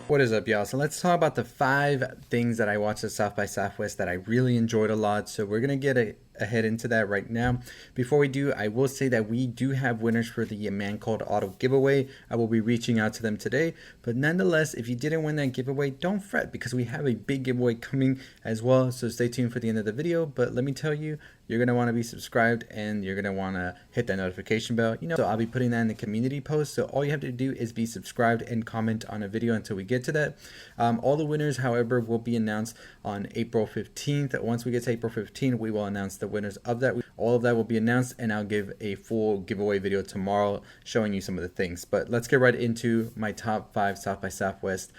What is up, y'all? So let's talk about the 5 things that I watched at South by Southwest that I really enjoyed a lot. So we're going to get ahead into that right now. Before we do, I will say that we do have winners for the Man Called Auto giveaway. I will be reaching out to them today. But nonetheless, if you didn't win that giveaway, don't fret because we have a big giveaway coming as well. So stay tuned for the end of the video. But let me tell you, you're going to want to be subscribed and you're going to want to hit that notification bell. So I'll be putting that in the community post. So all you have to do is be subscribed and comment on a video until we get to that. All the winners, however, will be announced on April 15th. Once we get to April 15th, we will announce the winners of that. All of that will be announced and I'll give a full giveaway video tomorrow showing you some of the things. But let's get right into my top 5 South by Southwest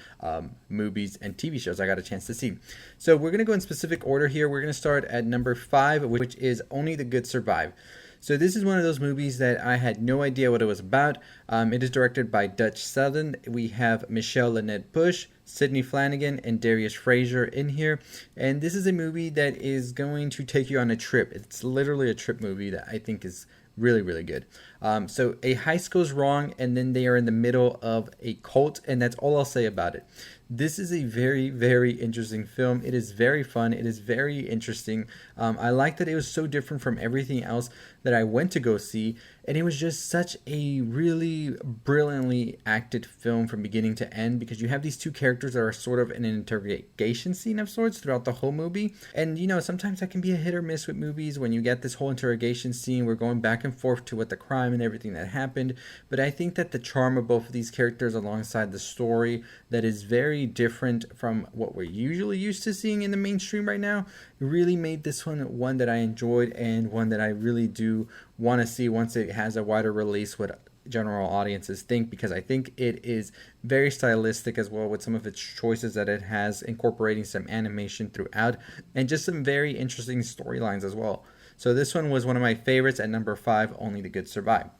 movies and TV shows I got a chance to see. So we're going to go in specific order here. We're going to start at number 5, which is Only the Good Survive. So this is one of those movies that I had no idea what it was about. It is directed by Dutch Southern. We have Michelle Lynette Bush, Sidney Flanagan, and Darius Frazier in here. And this is a movie that is going to take you on a trip. It's literally a trip movie that I think is really, really good. So a heist goes wrong and then they are in the middle of a cult, and that's all I'll say about it. This is a very, very interesting film. It is very fun. It is very interesting. I like that it was so different from everything else that I went to go see. And it was just such a really brilliantly acted film from beginning to end, because you have these two characters that are sort of in an interrogation scene of sorts throughout the whole movie. And, sometimes that can be a hit or miss with movies when you get this whole interrogation scene. We're going back and forth to what the crime and everything that happened. But I think that the charm of both of these characters alongside the story that is very different from what we're usually used to seeing in the mainstream right now really made this one that I enjoyed, and one that I really do want to see once it has a wider release, what general audiences think, because I think it is very stylistic as well with some of its choices that it has, incorporating some animation throughout and just some very interesting storylines as well. So this one was one of my favorites. At number 5, Only the Good Survive.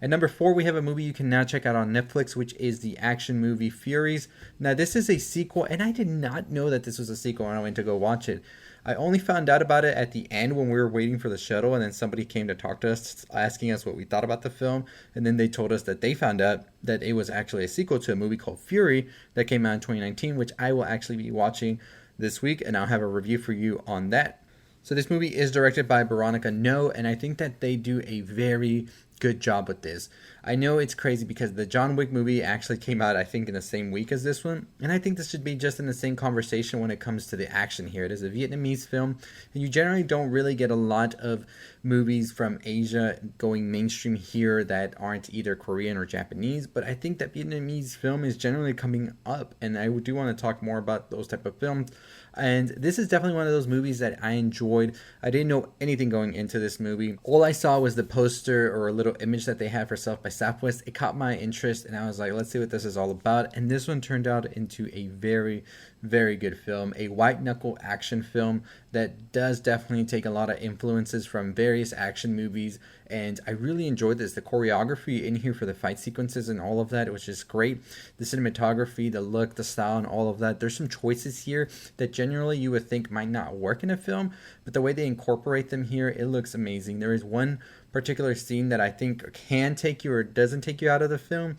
At number 4, we have a movie you can now check out on Netflix, which is the action movie Furies. Now, this is a sequel, and I did not know that this was a sequel when I went to go watch it. I only found out about it at the end when we were waiting for the shuttle, and then somebody came to talk to us, asking us what we thought about the film, and then they told us that they found out that it was actually a sequel to a movie called Fury that came out in 2019, which I will actually be watching this week, and I'll have a review for you on that. So this movie is directed by Veronica No, and I think that they do a very good job with this. I know it's crazy because the John Wick movie actually came out, I think, in the same week as this one, and I think this should be just in the same conversation when it comes to the action here. It is a Vietnamese film, and you generally don't really get a lot of movies from Asia going mainstream here that aren't either Korean or Japanese, but I think that Vietnamese film is generally coming up, and I do want to talk more about those type of films. And this is definitely one of those movies that I enjoyed. I didn't know anything going into this movie. All I saw was the poster or a little image that they had for South by Southwest. It caught my interest, and I was like, let's see what this is all about. And this one turned out into a very, very good film. A white knuckle action film that does definitely take a lot of influences from various action movies. And I really enjoyed this. The choreography in here for the fight sequences and all of that, it was just great. The cinematography, the look, the style, and all of that. There's some choices here that generally you would think might not work in a film, but the way they incorporate them here, it looks amazing. There is one particular scene that I think can take you or doesn't take you out of the film,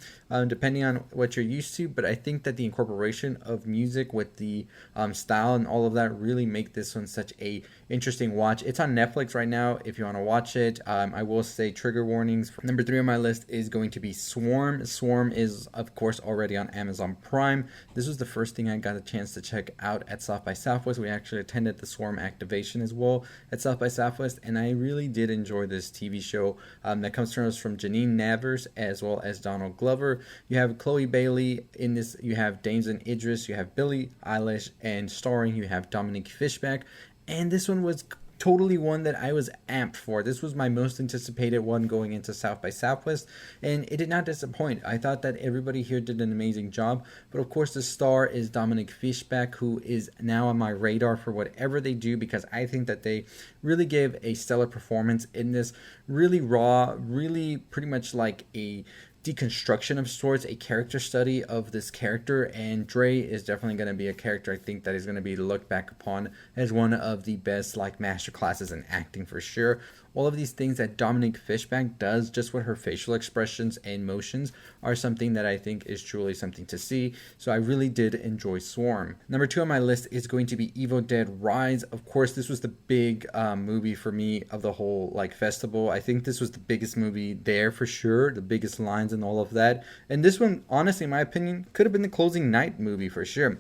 depending on what you're used to, but I think that the incorporation of music with the style and all of that really make this one such a interesting watch. It's on Netflix right now if you want to watch it. I will say trigger warnings. Number 3 on my list is going to be Swarm. Swarm is, of course, already on Amazon Prime. This was the first thing I got a chance to check out at South by Southwest. We actually attended the Swarm activation as well at South by Southwest, and I really did enjoy this TV show that comes to us from Janine Navers as well as Donald Glover. You have Chloe Bailey in this, you have Damson Idris, you have Billie Eilish, and starring you have Dominique Fishback. And this one was totally one that I was amped for. This was my most anticipated one going into South by Southwest, and it did not disappoint. I thought that everybody here did an amazing job, but of course the star is Dominique Fishback, who is now on my radar for whatever they do, because I think that they really gave a stellar performance in this. Really raw, really pretty much like a deconstruction of sorts, a character study of this character, and Dre is definitely going to be a character I think that is going to be looked back upon as one of the best like master classes in acting for sure. all of these things that Dominique Fishback does just with her facial expressions and motions are something that I think is truly something to see. So I really did enjoy Swarm. Number 2 on my list is going to be Evil Dead Rise. Of course, this was the big movie for me of the whole like festival. I think this was the biggest movie there for sure, the biggest lines and all of that. And this one, honestly, in my opinion, could have been the closing night movie for sure.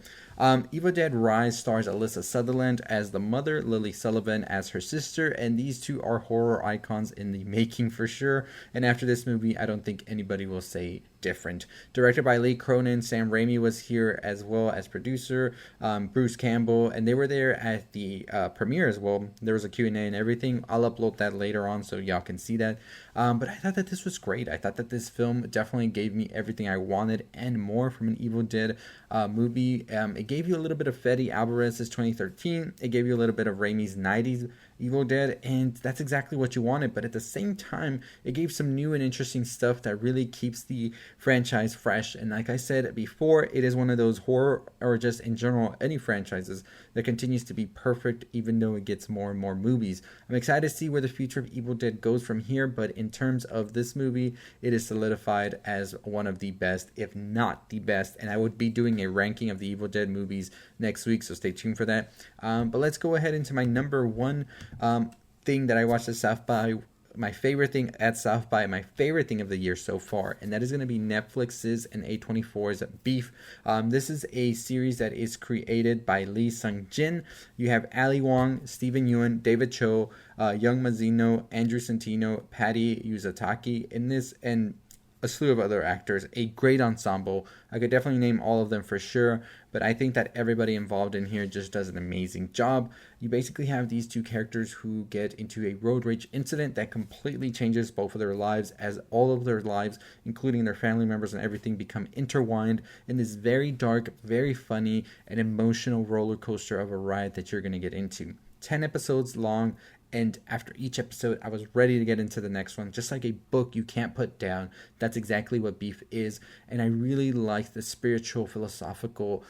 Evil Dead Rise stars Alyssa Sutherland as the mother, Lily Sullivan as her sister, and these two are horror icons in the making for sure. And after this movie, I don't think anybody will say different. Directed by Lee Cronin, Sam Raimi was here as well as producer, Bruce Campbell, and they were there at the premiere as well. There was a Q&A and everything. I'll upload that later on so y'all can see that. But I thought that this was great. I thought that this film definitely gave me everything I wanted and more from an Evil Dead movie. It gave you a little bit of Fede Alvarez's 2013. It gave you a little bit of Raimi's 90s Evil Dead, and that's exactly what you wanted. But at the same time, it gave some new and interesting stuff that really keeps the franchise fresh. And like I said before, it is one of those horror, or just in general any franchises, that continues to be perfect even though it gets more and more movies. I'm excited to see where the future of Evil Dead goes from here, but in terms of this movie, it is solidified as one of the best, if not the best. And I would be doing a ranking of the Evil Dead movies next week, so stay tuned for that. But let's go ahead into my number 1 thing that I watched at South by. My favorite thing at South by, my favorite thing of the year so far, and that is going to be Netflix's and A24's Beef. This is a series that is created by Lee Sung-jin. You have Ali Wong, Stephen Yeun, David Cho, Young Mazino, Andrew Santino, Patty Yuzataki in this, and a slew of other actors. A great ensemble. I could definitely name all of them for sure, but I think that everybody involved in here just does an amazing job. You basically have these two characters who get into a road rage incident that completely changes both of their lives, as all of their lives, including their family members and everything, become intertwined in this very dark, very funny, and emotional roller coaster of a ride that you're going to get into. 10 episodes long, and after each episode, I was ready to get into the next one. Just like a book you can't put down. That's exactly what Beef is. And I really liked the spiritual, philosophical,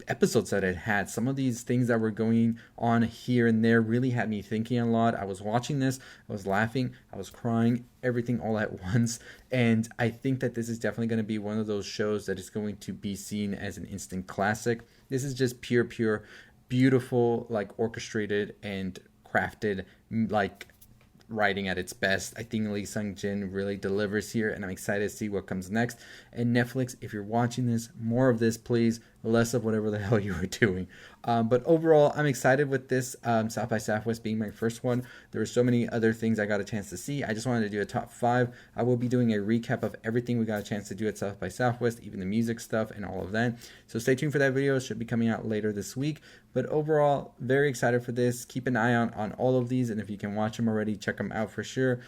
episodes that it had. Some of these things that were going on here and there really had me thinking a lot. I was watching this, I was laughing, I was crying, everything all at once. And I think that this is definitely going to be one of those shows that is going to be seen as an instant classic. This is just pure, beautiful, like orchestrated and crafted, like writing at its best. I think Lee Sung-jin really delivers here, and I'm excited to see what comes next. And Netflix, if you're watching this, more of this, please. Less of whatever the hell you were doing. But overall, I'm excited with this South by Southwest being my first one. There were so many other things I got a chance to see. I just wanted to do a top 5. I will be doing a recap of everything we got a chance to do at South by Southwest, even the music stuff and all of that. So stay tuned for that video. It should be coming out later this week. But overall, very excited for this. Keep an eye on all of these, and if you can watch them already, check them out for sure.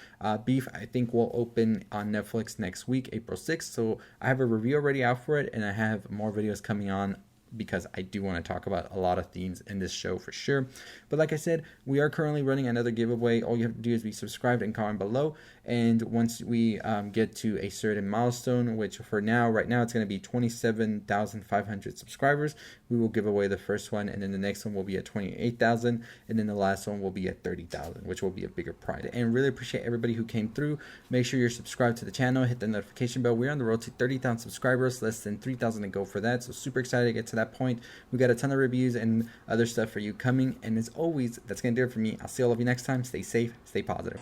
Beef, I think, will open on Netflix next week, April 6th. So I have a review already out for it, and I have more videos coming on because I do want to talk about a lot of themes in this show for sure. But like I said, we are currently running another giveaway. All you have to do is be subscribed and comment below. And once we get to a certain milestone, which for now, right now, it's going to be 27,500 subscribers, we will give away the first one. And then the next one will be at 28,000. And then the last one will be at 30,000, which will be a bigger prize. And really appreciate everybody who came through. Make sure you're subscribed to the channel. Hit the notification bell. We're on the road to 30,000 subscribers. Less than 3,000 to go for that. So super excited to get to that point. We got a ton of reviews and other stuff for you coming. And as always, that's going to do it for me. I'll see all of you next time. Stay safe. Stay positive.